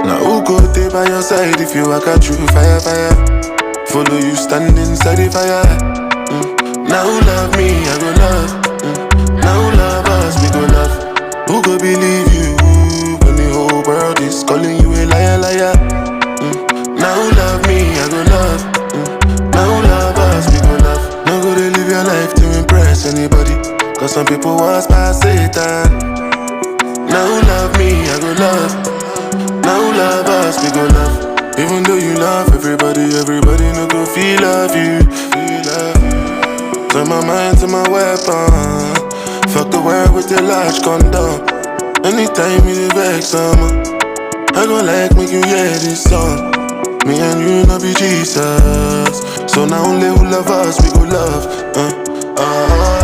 Now who go there by your side if you walk out through fire, fire? Follow you stand inside the fire. Now who love me, I go love. Now who love us, we go love. Who go believe you when the whole world is calling you a liar, liar? Now who love me, I go love. Now who love us, we go love. No go to live your life to impress anybody, cause some people was past Satan. Now who love me, I go love. Now who love us, we go love. Even though you love everybody, everybody no go feel love you. Turn my mind to my weapon. Fuck the world with your large condom. Anytime you vex someone, I gon' like make you hear this song. Me and you no be Jesus, so now only who love us we go love.